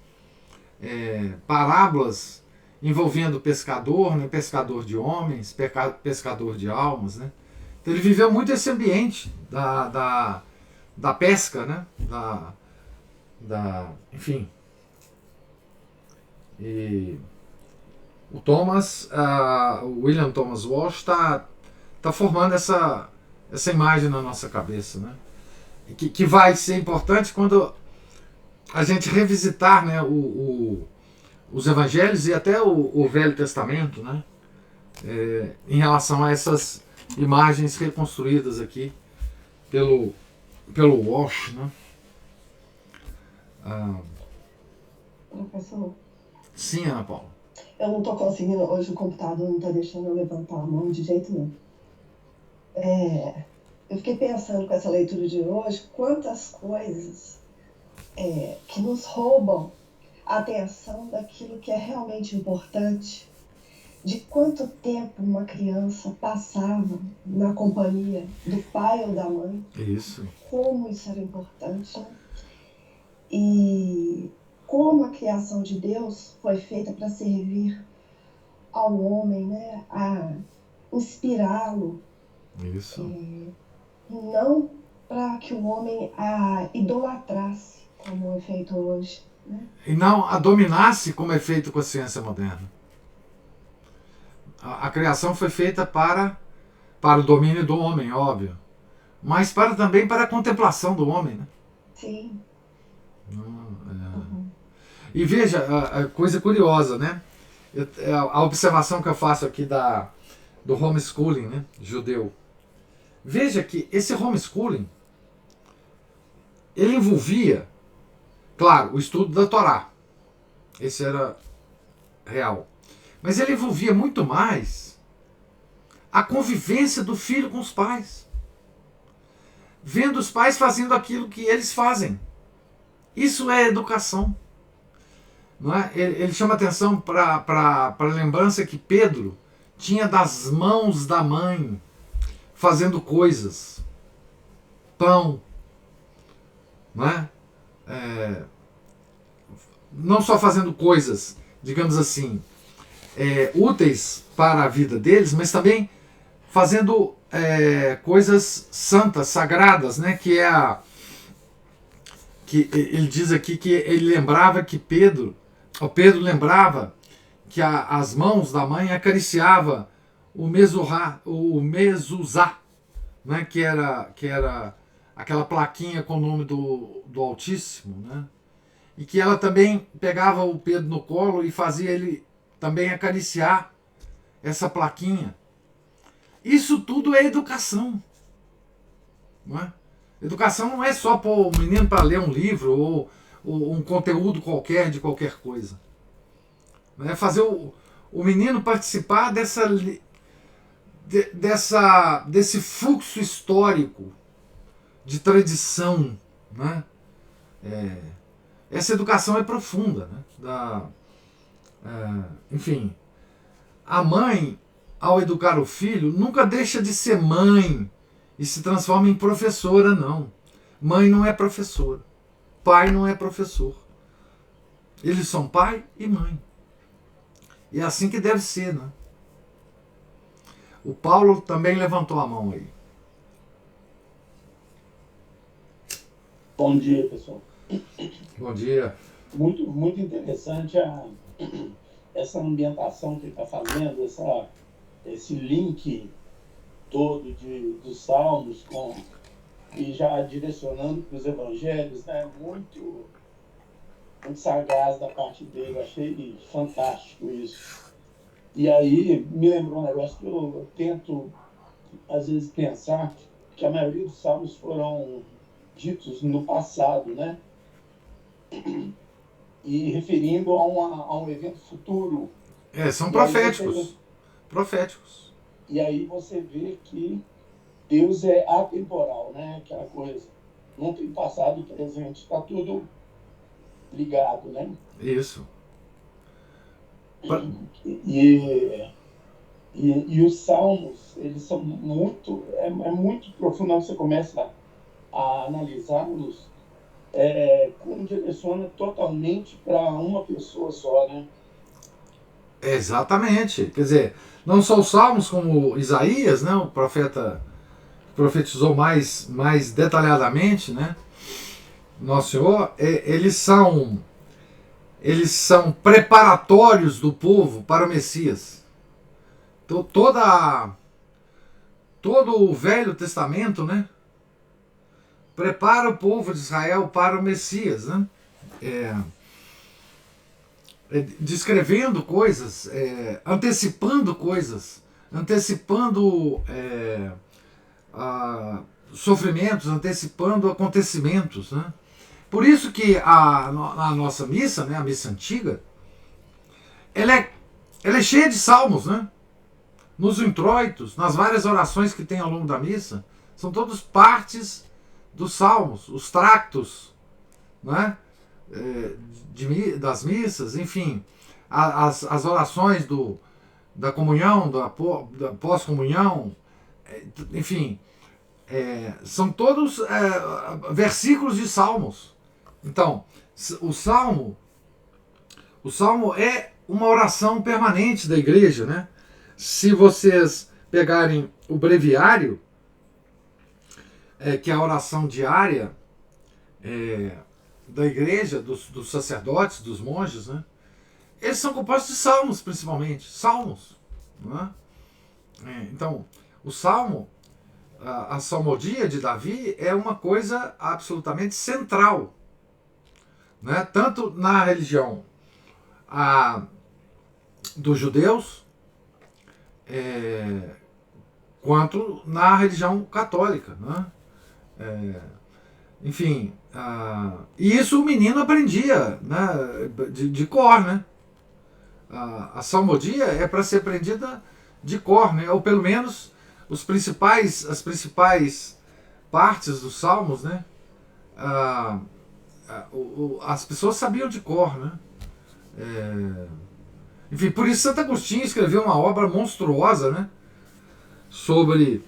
parábolas envolvendo pescador, né? Pescador de homens, pescador de almas, né? Então ele viveu muito esse ambiente da pesca, né? Enfim. E o William Thomas Walsh está formando essa imagem na nossa cabeça, né? Que vai ser importante quando a gente revisitar, né, os evangelhos e até o Velho Testamento, né, em relação a essas imagens reconstruídas aqui pelo Walsh, né? Professor? Sim, Ana Paula. Eu não estou conseguindo, hoje o computador não está deixando eu levantar a mão de jeito nenhum. Eu fiquei pensando com essa leitura de hoje, quantas coisas que nos roubam a atenção daquilo que é realmente importante. de quanto tempo uma criança passava na companhia do pai ou da mãe, Isso. como isso era importante, né? E como a criação de Deus foi feita para servir ao homem, né? A inspirá-lo, Isso. não para que o homem a idolatrasse, como é feito hoje, né? E não a dominasse, como é feito com a ciência moderna. A criação foi feita para o domínio do homem, óbvio, mas também para a contemplação do homem, né? Sim. E veja, a coisa curiosa, né? A observação que eu faço aqui do homeschooling, né, judeu. Veja que esse homeschooling, ele envolvia, claro, o estudo da Torá. Esse era real. Mas ele envolvia muito mais a convivência do filho com os pais. Vendo os pais fazendo aquilo que eles fazem. Isso é educação. Não é? Ele chama atenção para a lembrança que Pedro tinha das mãos da mãe fazendo coisas. Pão. Não é? Não só fazendo coisas, digamos assim, úteis para a vida deles, mas também fazendo coisas santas, sagradas, né? Que ele diz aqui que ele lembrava que Pedro lembrava que as mãos da mãe acariciava o mezuzá, né? Que era aquela plaquinha com o nome do Altíssimo, né? E que ela também pegava o Pedro no colo e fazia ele também acariciar essa plaquinha. Isso tudo é educação. Não é? Educação não é só pôr o menino para ler um livro ou um conteúdo qualquer de qualquer coisa. É fazer o menino participar desse fluxo histórico de tradição. Né? Essa educação é profunda. Né? Enfim, a mãe, ao educar o filho, nunca deixa de ser mãe e se transforma em professora, não. Mãe não é professora. Pai não é professor. Eles são pai e mãe. E é assim que deve ser, né? O Paulo também levantou a mão aí. Bom dia, pessoal. Bom dia. Muito, muito interessante essa ambientação que ele está fazendo, esse link todo dos Salmos e já direcionando para os Evangelhos, né? Muito, muito sagaz da parte dele, achei fantástico isso. E aí me lembrou um negócio que eu tento, às vezes, pensar que a maioria dos Salmos foram ditos no passado, né? E referindo a um evento futuro. São proféticos. Proféticos. E aí você vê que Deus é atemporal, né? Aquela coisa. Não tem passado e presente, está tudo ligado, né? Isso. E os salmos, eles são muito... É muito profundo, você começa a analisá-los, como direciona totalmente para uma pessoa só, né? Exatamente. Quer dizer, não só os salmos, como Isaías, né? O profeta profetizou mais detalhadamente, né? Nosso Senhor, eles são preparatórios do povo para o Messias. Então, todo o Velho Testamento, né? Prepara o povo de Israel para o Messias, né? Descrevendo coisas, antecipando coisas, antecipando sofrimentos, antecipando acontecimentos, né? Por isso que a nossa missa, né, a missa antiga, ela é cheia de salmos, né? Nos introitos, nas várias orações que tem ao longo da missa, são todas partes dos salmos, os tractos, né? Das missas, enfim, as orações da comunhão, da pós-comunhão, enfim, são todos versículos de salmos. Então, o salmo é uma oração permanente da igreja, né? Se vocês pegarem o breviário, que é a oração diária da igreja, dos sacerdotes, dos monges, né? Eles são compostos de salmos, principalmente. Salmos. Né? Então, o salmo, a salmodia de Davi é uma coisa absolutamente central, né? Tanto na religião dos judeus, quanto na religião católica, né? Enfim, e isso o menino aprendia, né? de cor, né? A salmodia é para ser aprendida de cor, né? Ou pelo menos as principais partes dos salmos, né? As pessoas sabiam de cor, né? Enfim, por isso Santo Agostinho escreveu uma obra monstruosa, né? Sobre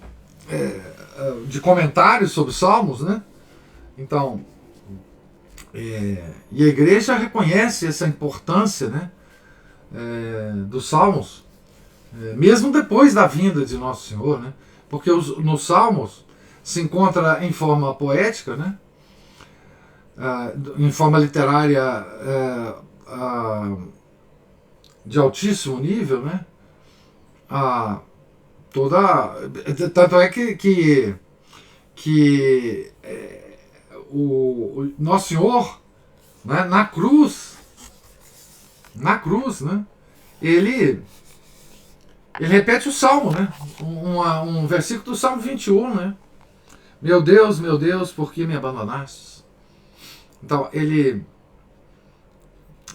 de comentários sobre salmos, né? Então, e a igreja reconhece essa importância, né? Dos salmos, mesmo depois da vinda de Nosso Senhor, né? Porque nos salmos se encontra em forma poética, né? Em forma literária de altíssimo nível, né? Tanto é que o Nosso Senhor, né, na cruz, né, ele repete o Salmo, né, um versículo do Salmo 21, né, meu Deus, por que me abandonaste? Então,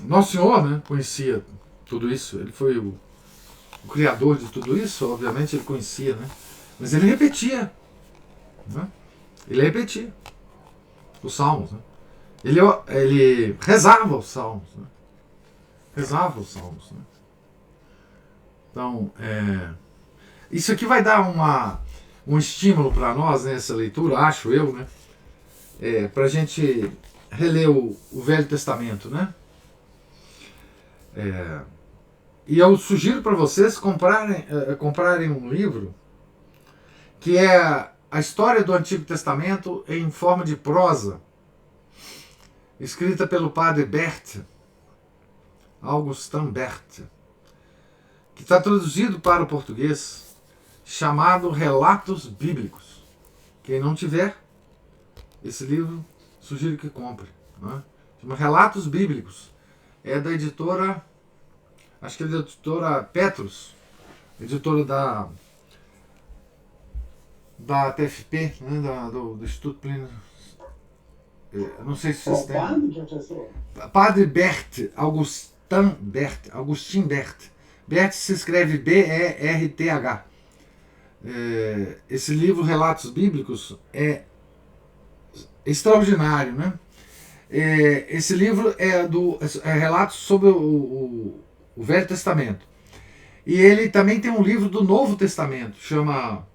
Nosso Senhor, né, conhecia tudo isso, ele foi o criador de tudo isso, obviamente ele conhecia, né, mas ele repetia, né, os salmos, né? Ele rezava os salmos, né? Né? Então, isso aqui vai dar um estímulo para nós nessa leitura, acho eu, né? Para a gente reler o Velho Testamento, né? E eu sugiro para vocês comprarem um livro que é a história do Antigo Testamento em forma de prosa, escrita pelo padre Augustin Berthe, que está traduzido para o português, chamado Relatos Bíblicos. Quem não tiver esse livro, sugiro que compre. Né? Chama Relatos Bíblicos. É da editora, acho que é da editora Petrus, editora da TFP, né, do Instituto Plínio. Não sei se vocês têm. Padre Berthe, Augustin Berthe. Berthe se escreve B-E-R-T-H. Esse livro, Relatos Bíblicos, é extraordinário, né? Esse livro é relatos sobre o Velho Testamento. E ele também tem um livro do Novo Testamento, chama...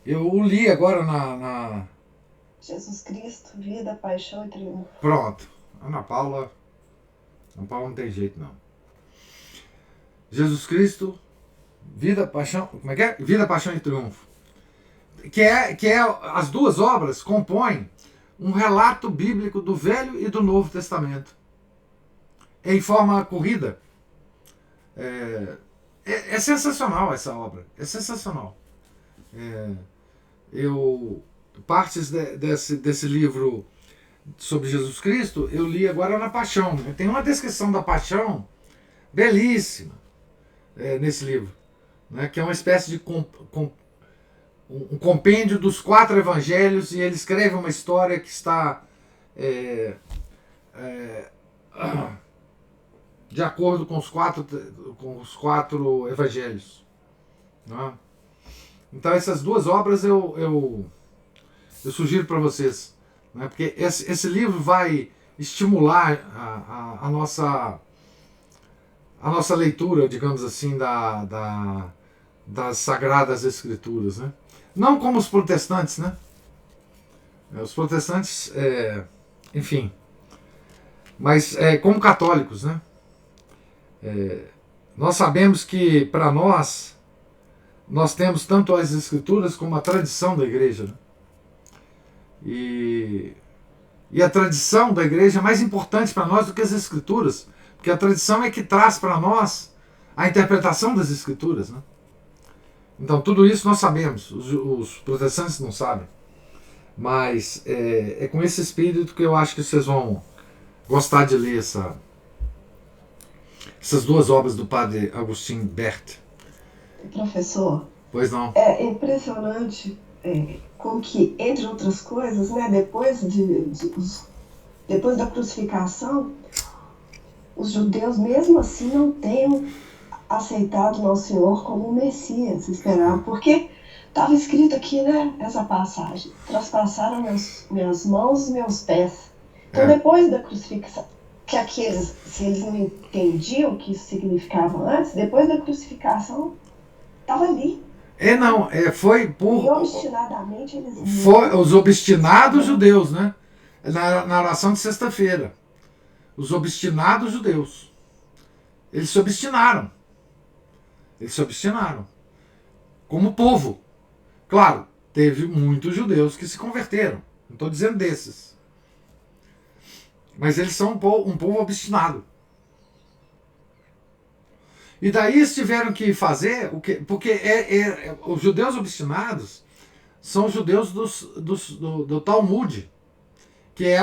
Eu o li agora na... Jesus Cristo, Vida, Paixão e Triunfo. Pronto. Ana Paula não tem jeito, não. Jesus Cristo, Vida, Paixão... Como é que é? Vida, Paixão e Triunfo. Que é as duas obras compõem um relato bíblico do Velho e do Novo Testamento. Em forma corrida. É sensacional essa obra. É sensacional. Partes desse livro sobre Jesus Cristo eu li agora na Paixão. Tem uma descrição da Paixão belíssima nesse livro, né, que é uma espécie de um compêndio dos 4 evangelhos, e ele escreve uma história que está de acordo com os quatro evangelhos, né? Então essas duas obras eu sugiro para vocês, né? Porque esse livro vai estimular a nossa a nossa leitura, digamos assim, das Sagradas Escrituras, né? Não como os protestantes, né? Os protestantes, enfim, mas como católicos, né? Nós sabemos que para nós temos tanto as Escrituras como a tradição da igreja, né? E a tradição da igreja é mais importante para nós do que as Escrituras, porque a tradição é que traz para nós a interpretação das Escrituras, né? Então tudo isso nós sabemos, os protestantes não sabem, mas é com esse espírito que eu acho que vocês vão gostar de ler essas duas obras do padre Agustin Bert. Professor, Pois não? é impressionante como que, entre outras coisas, né, depois da crucificação, os judeus mesmo assim não tenham aceitado Nosso Senhor como o Messias esperado, porque estava escrito aqui, né, essa passagem: traspassaram minhas mãos e meus pés. Então, depois da crucificação, se eles não entendiam o que isso significava antes, depois da crucificação, estava ali. Foi por... E obstinadamente eles... Foi os obstinados judeus, né? Na oração de sexta-feira. Os obstinados judeus. Eles se obstinaram. Como povo. Claro, teve muitos judeus que se converteram. Não estou dizendo desses. Mas eles são um povo obstinado. E daí eles tiveram que fazer o que, porque os judeus obstinados são os judeus do Talmud, que é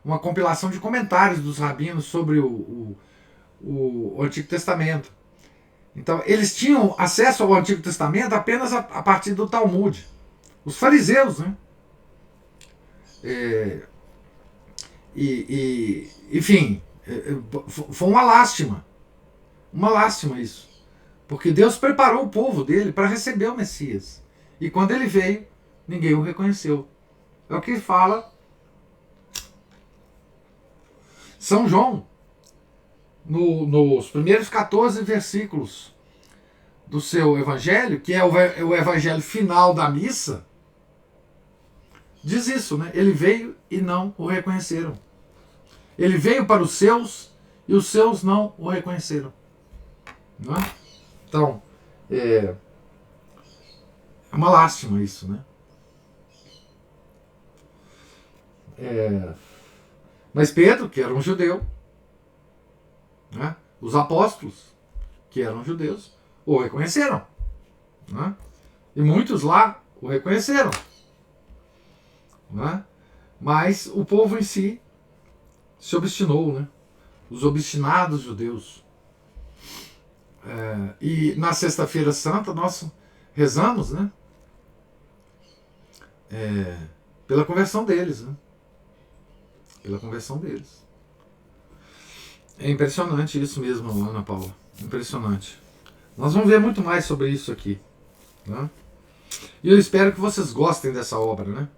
uma compilação de comentários dos rabinos sobre o Antigo Testamento. Então eles tinham acesso ao Antigo Testamento apenas a partir do Talmud. Os fariseus, né? Enfim, foi uma lástima. Uma lástima isso. Porque Deus preparou o povo dele para receber o Messias. E quando ele veio, ninguém o reconheceu. É o que fala São João, nos primeiros 14 versículos do seu evangelho, que é o evangelho final da missa, diz isso, né? Ele veio e não o reconheceram. Ele veio para os seus e os seus não o reconheceram. Não é? Então, é uma lástima isso, né? Mas Pedro, que era um judeu, né? Os apóstolos, que eram judeus, o reconheceram. Né? E muitos lá o reconheceram. Né? Mas o povo em si se obstinou, né? Os obstinados judeus. E na Sexta-feira Santa nós rezamos, né? Pela conversão deles, né? Pela conversão deles. É impressionante isso mesmo, Ana Paula. Impressionante. Nós vamos ver muito mais sobre isso aqui. Né? E eu espero que vocês gostem dessa obra, né?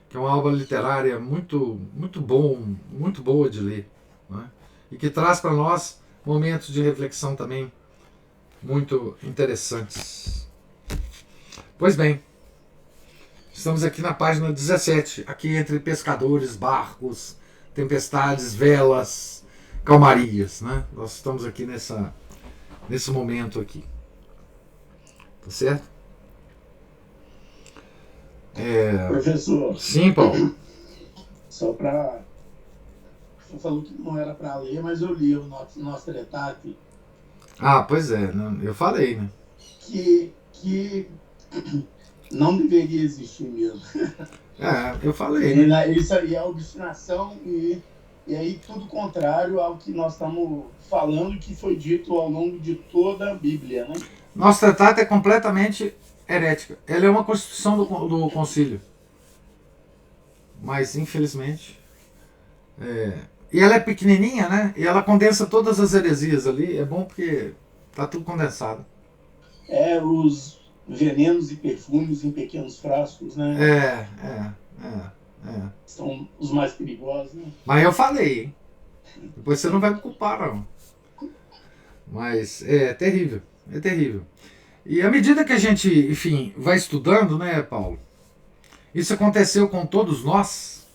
Que é uma obra literária muito boa de ler. Né? E que traz para nós momentos de reflexão também muito interessantes. Pois bem, estamos aqui na página 17, aqui entre pescadores, barcos, tempestades, velas, calmarias, né? Nós estamos aqui nesse momento aqui. Tá certo? Professor. Sim, Paulo. Só para... Você falou que não era para ler, mas eu li o nosso Tractate. Pois é, eu falei, né? Que não deveria existir mesmo. Eu falei. Né? Isso aí é obstinação e aí tudo contrário ao que nós estamos falando, que foi dito ao longo de toda a Bíblia, né? Nosso tratado é completamente herética. Ela é uma constituição do concílio. Mas, infelizmente... E ela é pequenininha, né? E ela condensa todas as heresias ali. É bom porque tá tudo condensado. Os venenos e perfumes em pequenos frascos, né? São os mais perigosos, né? Mas eu falei, hein? Depois você não vai me culpar, não. Mas é terrível, é terrível. E à medida que a gente, enfim, vai estudando, né, Paulo? Isso aconteceu com todos nós.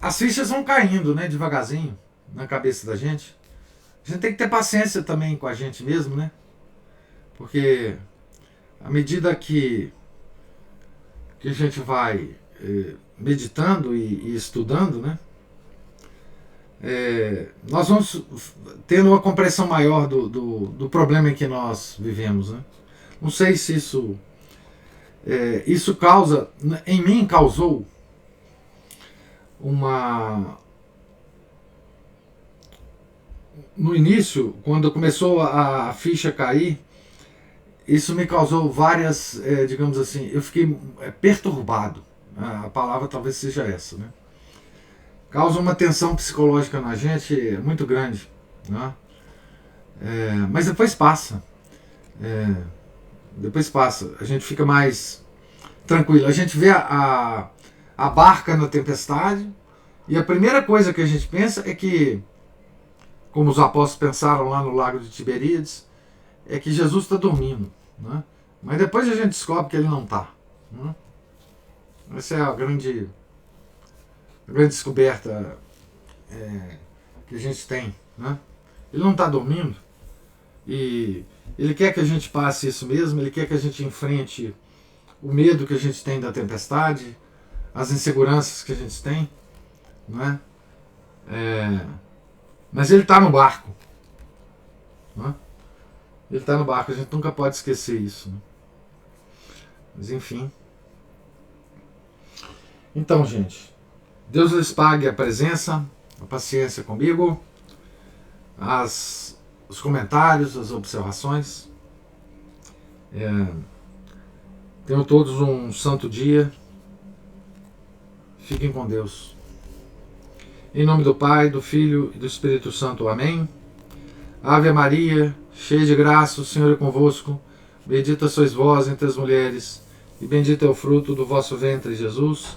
As fichas vão caindo, né, devagarzinho, na cabeça da gente. A gente tem que ter paciência também com a gente mesmo, né? Porque à medida que a gente vai meditando e estudando, né? Nós vamos tendo uma compreensão maior do problema em que nós vivemos, né? Não sei se isso causa, em mim causou no início, quando começou a ficha cair, isso me causou várias, digamos assim, eu fiquei perturbado. A palavra talvez seja essa, né? Causa uma tensão psicológica na gente muito grande, né? Mas depois passa. Depois passa. A gente fica mais tranquilo. A gente vê a barca na tempestade e a primeira coisa que a gente pensa é que, como os apóstolos pensaram lá no lago de Tiberíades, é que Jesus está dormindo, né? Mas depois a gente descobre que ele não está, né? Essa é a grande descoberta que a gente tem, né? Ele não está dormindo e ele quer que a gente passe isso mesmo, ele quer que a gente enfrente o medo que a gente tem da tempestade, as inseguranças que a gente tem, não é? Mas ele está no barco, né? Ele está no barco, a gente nunca pode esquecer isso, né? Mas enfim. Então, gente, Deus lhes pague a presença, a paciência comigo, os comentários, as observações. Tenham todos um santo dia. Fiquem com Deus. Em nome do Pai, do Filho e do Espírito Santo. Amém. Ave Maria, cheia de graça, o Senhor é convosco. Bendita sois vós entre as mulheres, e bendito é o fruto do vosso ventre, Jesus.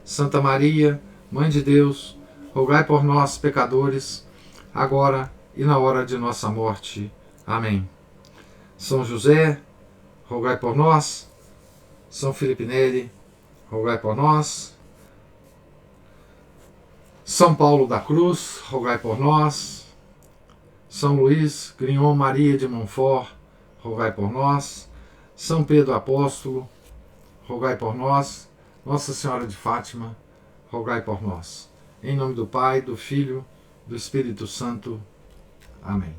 Santa Maria, Mãe de Deus, rogai por nós, pecadores, agora e na hora de nossa morte. Amém. São José, rogai por nós. São Felipe Neri, rogai por nós. São Paulo da Cruz, rogai por nós. São Luís Grignon Maria de Montfort, rogai por nós. São Pedro Apóstolo, rogai por nós. Nossa Senhora de Fátima, rogai por nós. Em nome do Pai, do Filho, do Espírito Santo. Amém.